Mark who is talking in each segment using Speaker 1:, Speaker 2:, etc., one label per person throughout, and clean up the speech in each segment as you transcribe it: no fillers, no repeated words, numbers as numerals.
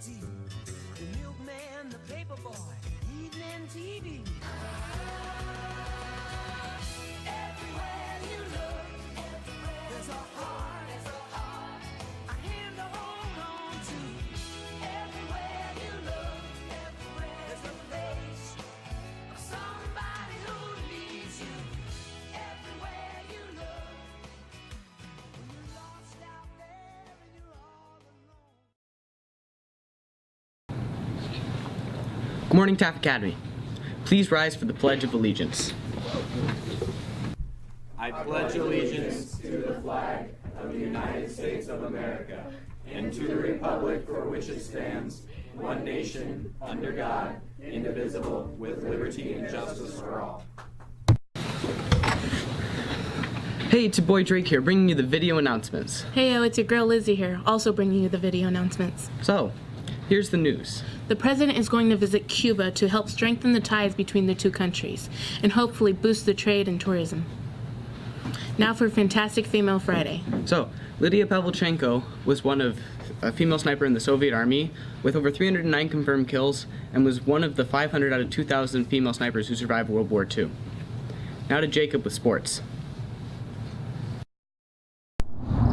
Speaker 1: tea. The milkman, the paperboy, evening TV. Everywhere you look, there's a heart, a hand to hold on to. Everywhere you look, there's a face of somebody who needs you. Everywhere you look, when you're lost out there and you're all alone.
Speaker 2: Good morning, TAFA Academy. Please rise for the Pledge of Allegiance.
Speaker 3: I pledge allegiance to the flag of the United States of America and to the republic for which it stands, one nation, under God, indivisible, with liberty and justice for all.
Speaker 2: Hey, it's your boy Drake here, bringing you the video announcements.
Speaker 4: Heyo, it's your girl Lizzie here, also bringing you the video announcements.
Speaker 2: So, here's the news.
Speaker 4: The president is going to visit Cuba to help strengthen the ties between the two countries and hopefully boost the trade and tourism. Now for Fantastic Female Friday.
Speaker 2: So, Lydia Pavlichenko was a female sniper in the Soviet Army with over 309 confirmed kills and was one of the 500 out of 2,000 female snipers who survived World War II. Now to Jacob with sports.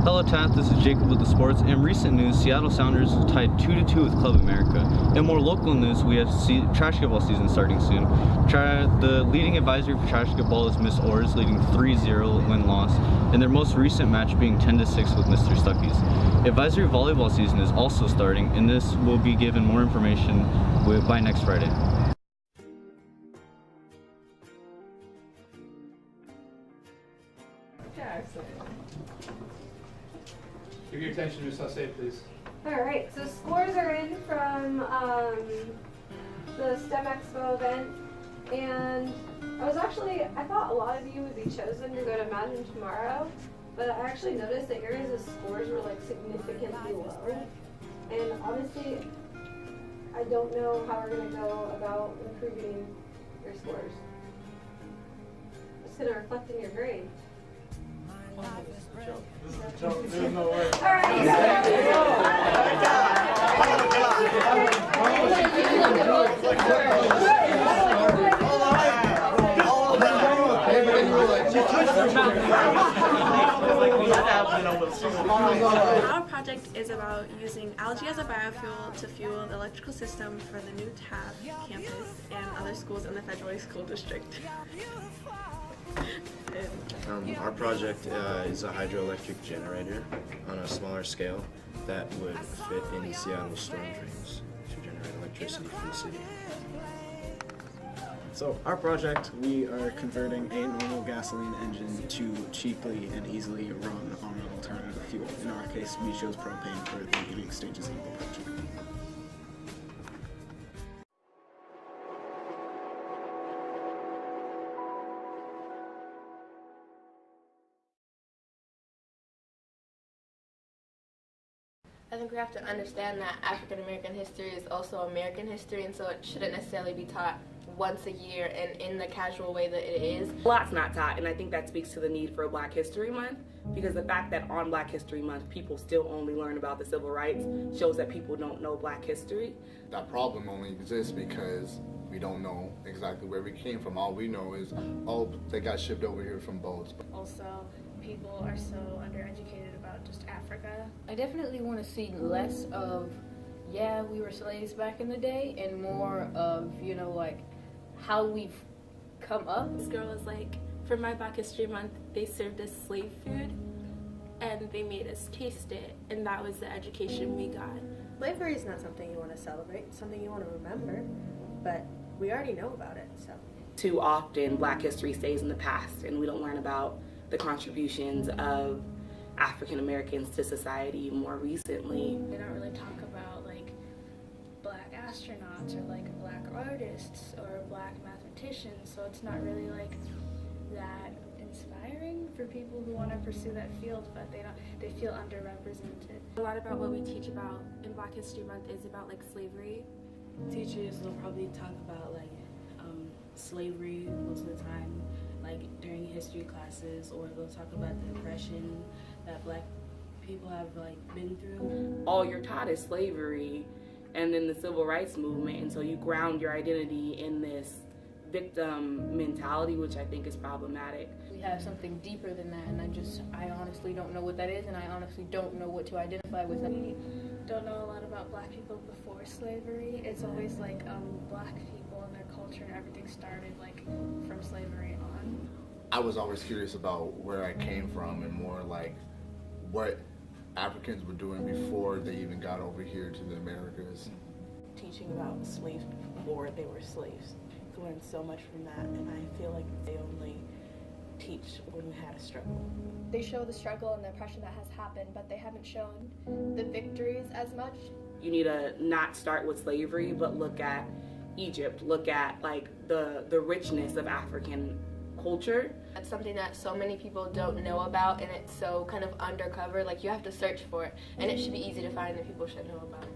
Speaker 5: Hello TAF, this is Jacob with the sports. In recent news, Seattle Sounders tied 2-2 with Club America. In more local news, we have trash basketball season starting soon. The leading advisory for trash basketball is Miss Orrs, leading 3-0 win-loss, and their most recent match being 10-6 with Mr. Stuckey's. Advisory volleyball season is also starting, and this will be given more information by next Friday.
Speaker 3: Give your attention to Ms. Sassay, please.
Speaker 6: Alright, so scores are in from the STEM Expo event, and I thought a lot of you would be chosen to go to Imagine Tomorrow, but I actually noticed that your guys' scores were like significantly low, and honestly, I don't know how we're going to go about improving your scores. It's going to reflect in your grade.
Speaker 3: There's no way.
Speaker 7: Our project is about using algae as a biofuel to fuel the electrical system for the new TAFA campus and other schools in the Federal School District.
Speaker 8: Our project is a hydroelectric generator on a smaller scale that would fit in Seattle storm drains to generate electricity for the city.
Speaker 9: So our project, we are converting a normal gasoline engine to cheaply and easily run on an alternative fuel. In our case, we chose propane for the beginning stages of the project.
Speaker 10: I think we have to understand that African American history is also American history, and so it shouldn't necessarily be taught once a year and in the casual way that it is.
Speaker 11: A lot's not taught, and I think that speaks to the need for a Black History Month, because the fact that on Black History Month people still only learn about the civil rights shows that people don't know Black history.
Speaker 12: That problem only exists because we don't know exactly where we came from. All we know is, oh, they got shipped over here from boats.
Speaker 13: Also, people are so undereducated about just Africa.
Speaker 14: I definitely want to see less of, yeah, we were slaves back in the day, and more of, you know, like, how we've come up.
Speaker 7: This girl was like, for my Black History Month, they served us slave food, and they made us taste it, and that was the education we got.
Speaker 15: Slavery is not something you want to celebrate, it's something you want to remember, but we already know about it, so.
Speaker 11: Too often, Black history stays in the past, and we don't learn about the contributions of African Americans to society more recently.
Speaker 13: They don't really talk about like Black astronauts or like Black artists or Black mathematicians, so it's not really like that inspiring for people who want to pursue that field, but they feel underrepresented.
Speaker 7: A lot about what we teach about in Black History Month is about like slavery.
Speaker 16: Teachers will probably talk about like slavery most of the time, like during history classes, or they'll talk about the oppression that Black people have like been through.
Speaker 11: All you're taught is slavery, and then the civil rights movement. And so you ground your identity in this victim mentality, which I think is problematic.
Speaker 14: We have something deeper than that, and I honestly don't know what that is, and I honestly don't know what to identify with.
Speaker 13: We don't know a lot about black people before slavery. It's always like black people and their culture and everything started like from slavery on.
Speaker 12: I was always curious about where I came from and more like what Africans were doing before they even got over here to the Americas.
Speaker 16: Teaching about slaves before they were slaves. Learned so much from that, and I feel like they only teach when we had a struggle.
Speaker 6: They show the struggle and the oppression that has happened, but they haven't shown the victories as much.
Speaker 11: You need to not start with slavery, but look at Egypt, look at like the richness of African culture.
Speaker 10: That's something that so many people don't know about, and it's so kind of undercover, like you have to search for it, and it should be easy to find, and people should know about it.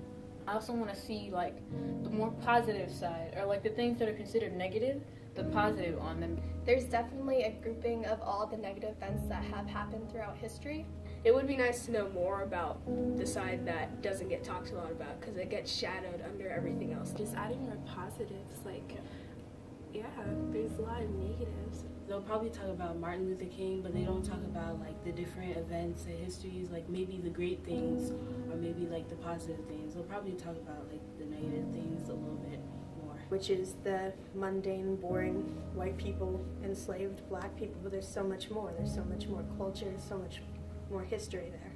Speaker 14: I also want to see like the more positive side, or like the things that are considered negative, the positive on them.
Speaker 6: There's definitely a grouping of all the negative events that have happened throughout history.
Speaker 17: It would be nice to know more about the side that doesn't get talked a lot about, because it gets shadowed under everything else.
Speaker 7: Just adding more positives, like, yeah, there's a lot of negatives.
Speaker 16: They'll probably talk about Martin Luther King, but they don't talk about like the different events and histories, like maybe the great things or maybe like the positive things. They'll probably talk about like the negative things a little bit more.
Speaker 15: Which is the mundane, boring white people enslaved black people, but there's so much more. There's so much more culture, so much more history there.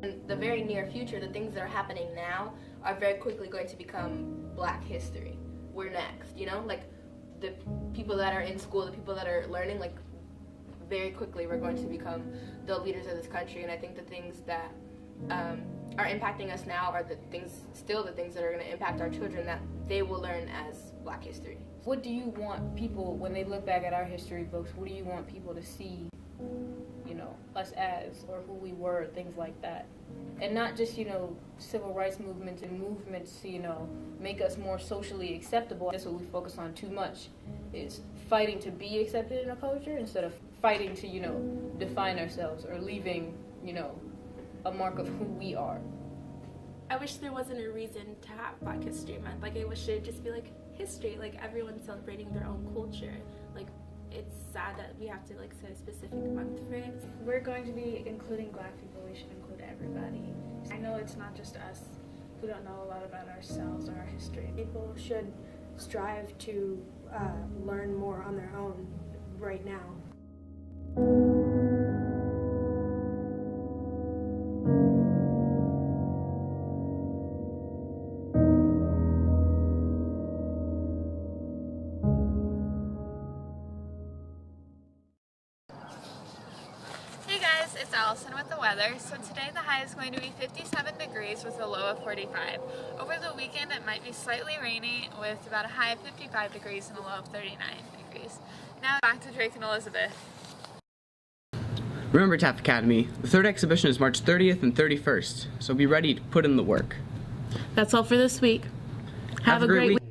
Speaker 10: In the very near future, the things that are happening now are very quickly going to become black history. We're next, you know? Like, the people that are in school, the people that are learning, like, very quickly we're going to become the leaders of this country. And I think the things that are impacting us now are the things that are going to impact our children that they will learn as black history.
Speaker 14: What do you want people, when they look back at our history books, what do you want people to see, you know, us as, or who we were, things like that? And not just, you know, civil rights movements and movements, you know, make us more socially acceptable. That's what we focus on too much, is fighting to be accepted in a culture instead of fighting to, you know, define ourselves or leaving, you know, a mark of who we are.
Speaker 7: I wish there wasn't a reason to have Black History Month. Like, I wish it would just be like history, like everyone's celebrating their own culture. Like, it's sad that we have to like set a specific month for it.
Speaker 13: If we're going to be including black people, we should include everybody. I know it's not just us who don't know a lot about ourselves or our history.
Speaker 15: People should strive to learn more on their own right now.
Speaker 18: It's Allison with the weather. So today the high is going to be 57 degrees with a low of 45. Over the weekend it might be slightly rainy with about a high of 55 degrees and a low of 39 degrees. Now back to Drake and Elizabeth.
Speaker 2: Remember, TAFA Academy, the third exhibition is March 30th and 31st, so be ready to put in the work.
Speaker 4: That's all for this week. Have a great week.